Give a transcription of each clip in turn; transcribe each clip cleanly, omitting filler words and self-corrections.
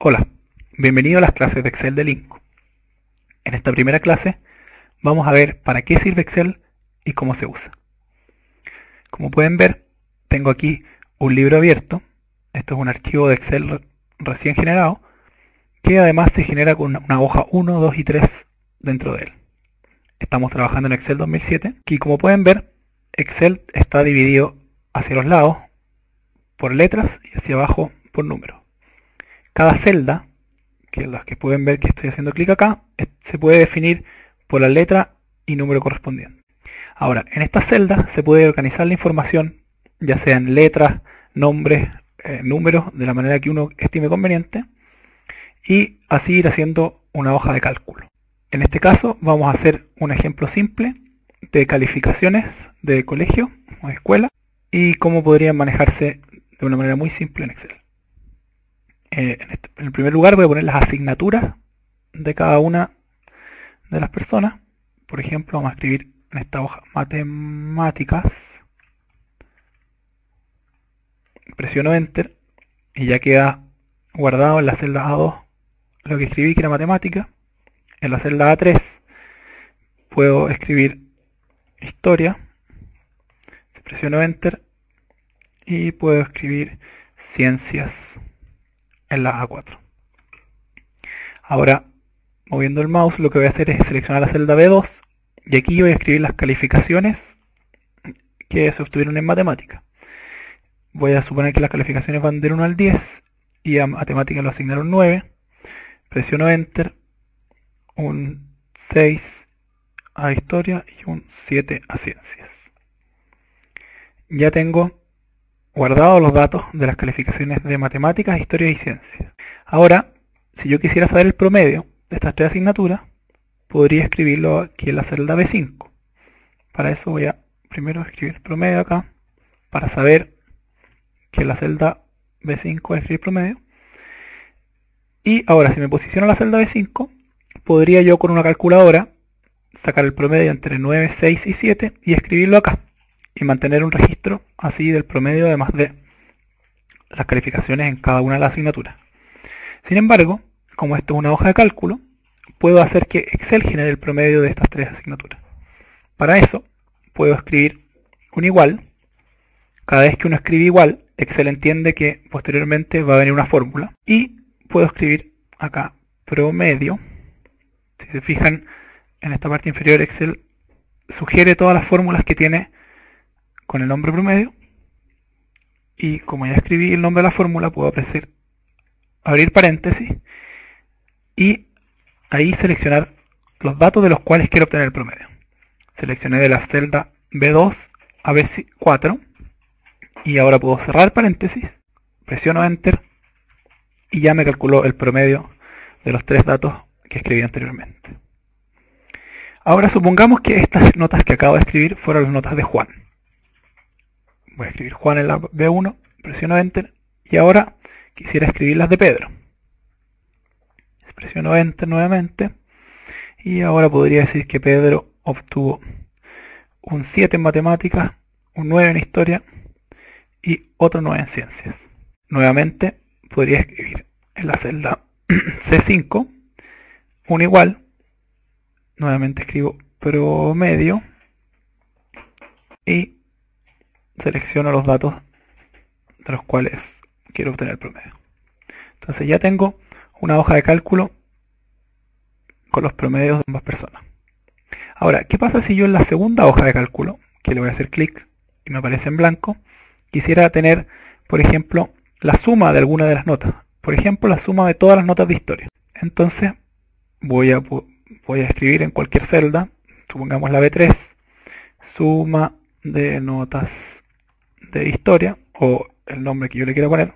Hola, bienvenido a las clases de Excel de Linko. En esta primera clase vamos a ver para qué sirve Excel y cómo se usa. Como pueden ver, tengo aquí un libro abierto. Esto es un archivo de Excel recién generado, que además se genera con una hoja 1, 2 y 3 dentro de él. Estamos trabajando en Excel 2007 y como pueden ver, Excel está dividido hacia los lados por letras y hacia abajo por números. Cada celda, que las que pueden ver que estoy haciendo clic acá, se puede definir por la letra y número correspondiente. Ahora, en estas celdas se puede organizar la información, ya sea en letras, nombres, números, de la manera que uno estime conveniente, y así ir haciendo una hoja de cálculo. En este caso vamos a hacer un ejemplo simple de calificaciones de colegio o escuela y cómo podrían manejarse de una manera muy simple en Excel. En el primer lugar voy a poner las asignaturas de cada una de las personas. Por ejemplo, vamos a escribir en esta hoja matemáticas. Presiono Enter y ya queda guardado en la celda A2 lo que escribí, que era matemática. En la celda A3 puedo escribir historia. Presiono Enter y puedo escribir ciencias en la A4. Ahora, moviendo el mouse, lo que voy a hacer es seleccionar la celda B2 y aquí voy a escribir las calificaciones que se obtuvieron en matemática. Voy a suponer que las calificaciones van del 1 al 10 y a matemática lo asignaron 9. Presiono Enter, un 6 a historia y un 7 a ciencias. Ya tengo guardado los datos de las calificaciones de matemáticas, historia y ciencias. Ahora, si yo quisiera saber el promedio de estas tres asignaturas, podría escribirlo aquí en la celda B5. Para eso voy a primero escribir el promedio acá, para saber que en la celda B5 voy a escribir promedio. Y ahora, si me posiciono en la celda B5, podría yo con una calculadora sacar el promedio entre 9, 6 y 7 y escribirlo acá. Y mantener un registro así del promedio, además de las calificaciones en cada una de las asignaturas. Sin embargo, como esto es una hoja de cálculo, puedo hacer que Excel genere el promedio de estas tres asignaturas. Para eso, puedo escribir un igual. Cada vez que uno escribe igual, Excel entiende que posteriormente va a venir una fórmula. Y puedo escribir acá promedio. Si se fijan, en esta parte inferior Excel sugiere todas las fórmulas que tiene con el nombre promedio, y como ya escribí el nombre de la fórmula, puedo abrir paréntesis y ahí seleccionar los datos de los cuales quiero obtener el promedio. Seleccioné de la celda B2 a B4 y ahora puedo cerrar paréntesis, presiono Enter y ya me calculó el promedio de los tres datos que escribí anteriormente. Ahora supongamos que estas notas que acabo de escribir fueron las notas de Juan. Voy a escribir Juan en la B1, presiono Enter, y ahora quisiera escribir las de Pedro. Presiono Enter nuevamente, y ahora podría decir que Pedro obtuvo un 7 en matemáticas, un 9 en historia, y otro 9 en ciencias. Nuevamente podría escribir en la celda C5, un igual, nuevamente escribo promedio, y selecciono los datos de los cuales quiero obtener el promedio. Entonces ya tengo una hoja de cálculo con los promedios de ambas personas. Ahora, ¿qué pasa si yo en la segunda hoja de cálculo, que le voy a hacer clic y me aparece en blanco, quisiera tener, por ejemplo, la suma de alguna de las notas? Por ejemplo, la suma de todas las notas de historia. Entonces voy a escribir en cualquier celda, supongamos la B3, suma de notas de historia, o el nombre que yo le quiera poner,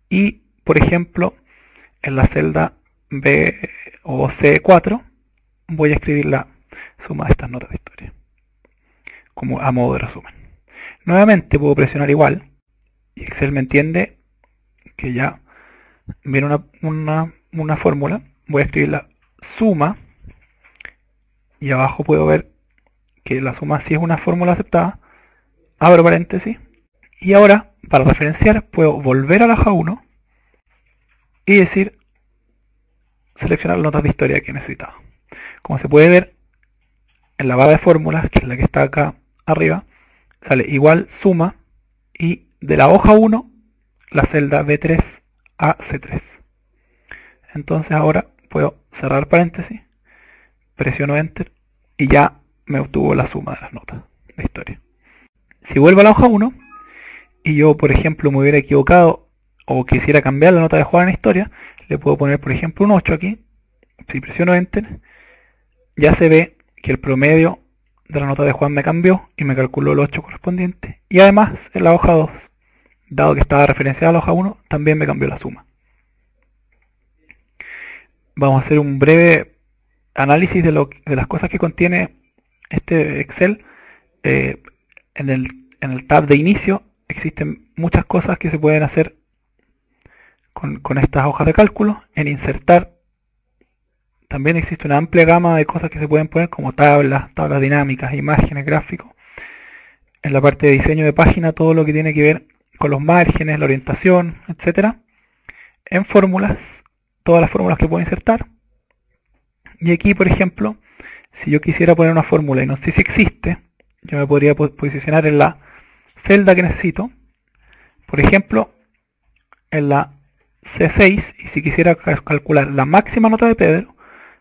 y por ejemplo en la celda B o C4 voy a escribir la suma de estas notas de historia como a modo de resumen. Nuevamente puedo presionar igual y Excel me entiende que ya viene una fórmula. Voy a escribir la suma y abajo puedo ver que la suma sí es una fórmula aceptada. Abro paréntesis y ahora para referenciar puedo volver a la hoja 1 y decir seleccionar las notas de historia que necesitaba. Como se puede ver, en la barra de fórmulas, que es la que está acá arriba, sale igual suma y de la hoja 1 la celda B3 a C3. Entonces ahora puedo cerrar paréntesis, presiono Enter y ya me obtuvo la suma de las notas de historia. Si vuelvo a la hoja 1 y yo, por ejemplo, me hubiera equivocado o quisiera cambiar la nota de Juan en historia, le puedo poner, por ejemplo, un 8 aquí. Si presiono Enter, ya se ve que el promedio de la nota de Juan me cambió y me calculó el 8 correspondiente. Y además, en la hoja 2, dado que estaba referenciada a la hoja 1, también me cambió la suma. Vamos a hacer un breve análisis de las cosas que contiene este Excel. En el tab de inicio existen muchas cosas que se pueden hacer con estas hojas de cálculo. En insertar también existe una amplia gama de cosas que se pueden poner como tablas dinámicas, imágenes, gráficos. En la parte de diseño de página, todo lo que tiene que ver con los márgenes, la orientación, etc. En fórmulas, todas las fórmulas que puedo insertar. Y aquí, por ejemplo, si yo quisiera poner una fórmula y no sé si existe, yo me podría posicionar en la celda que necesito, por ejemplo, en la C6, y si quisiera calcular la máxima nota de Pedro,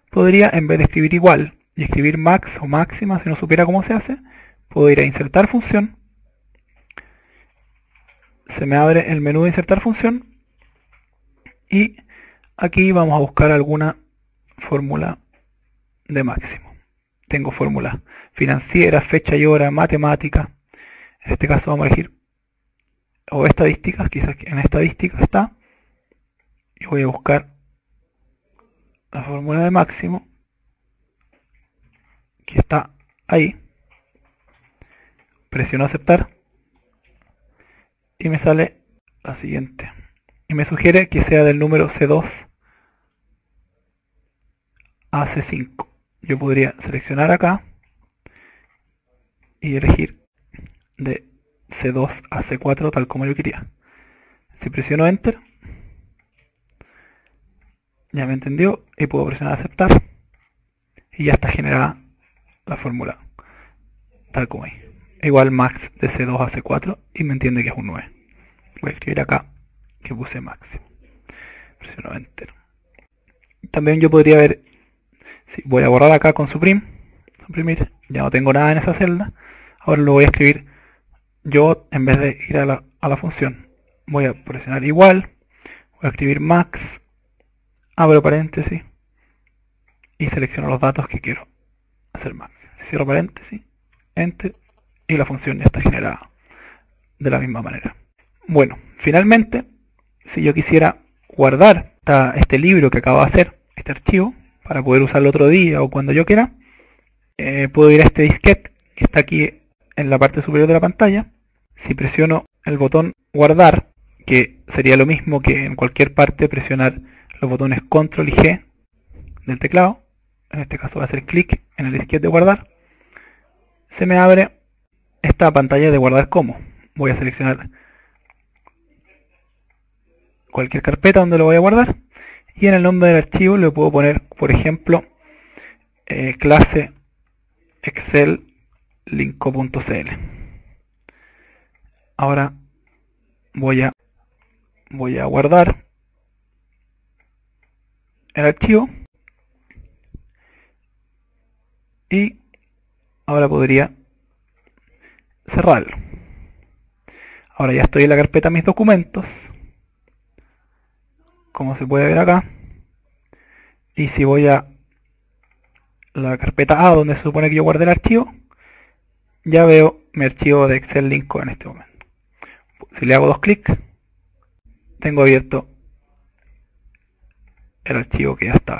podría, en vez de escribir igual y escribir max o máxima, si no supiera cómo se hace, puedo ir a insertar función, se me abre el menú de insertar función, y aquí vamos a buscar alguna fórmula de máximo. Tengo fórmulas financieras, fecha y hora, matemática. En este caso vamos a elegir, o estadísticas, quizás en estadísticas está, y voy a buscar la fórmula de máximo, que está ahí. Presiono aceptar y me sale la siguiente. Y me sugiere que sea del número C2 a C5. Yo podría seleccionar acá y elegir de C2 a C4 tal como yo quería. Si presiono Enter, ya me entendió y puedo presionar aceptar y ya está generada la fórmula tal como ahí. Igual max de C2 a C4 y me entiende que es un 9. Voy a escribir acá que puse máximo. Presiono Enter. También yo podría ver, si voy a borrar acá con suprimir, ya no tengo nada en esa celda. Ahora lo voy a escribir yo, en vez de ir a la función, voy a presionar igual, voy a escribir max, abro paréntesis y selecciono los datos que quiero hacer max. Cierro paréntesis, enter y la función ya está generada de la misma manera. Bueno, finalmente, si yo quisiera guardar este libro que acabo de hacer, este archivo, para poder usarlo otro día o cuando yo quiera, puedo ir a este disquete que está aquí en la parte superior de la pantalla. Si presiono el botón guardar, que sería lo mismo que en cualquier parte presionar los botones control y G del teclado, en este caso va a hacer clic en el disquete de guardar, se me abre esta pantalla de guardar como. Voy a seleccionar cualquier carpeta donde lo voy a guardar y en el nombre del archivo le puedo poner, por ejemplo, clase Excel linko.cl. Ahora voy a guardar el archivo y ahora podría cerrarlo. Ahora ya estoy en la carpeta mis documentos, como se puede ver acá, y si voy a la carpeta A donde se supone que yo guardé el archivo, ya veo mi archivo de Excel Linko en este momento. Si le hago dos clics, tengo abierto el archivo que ya está.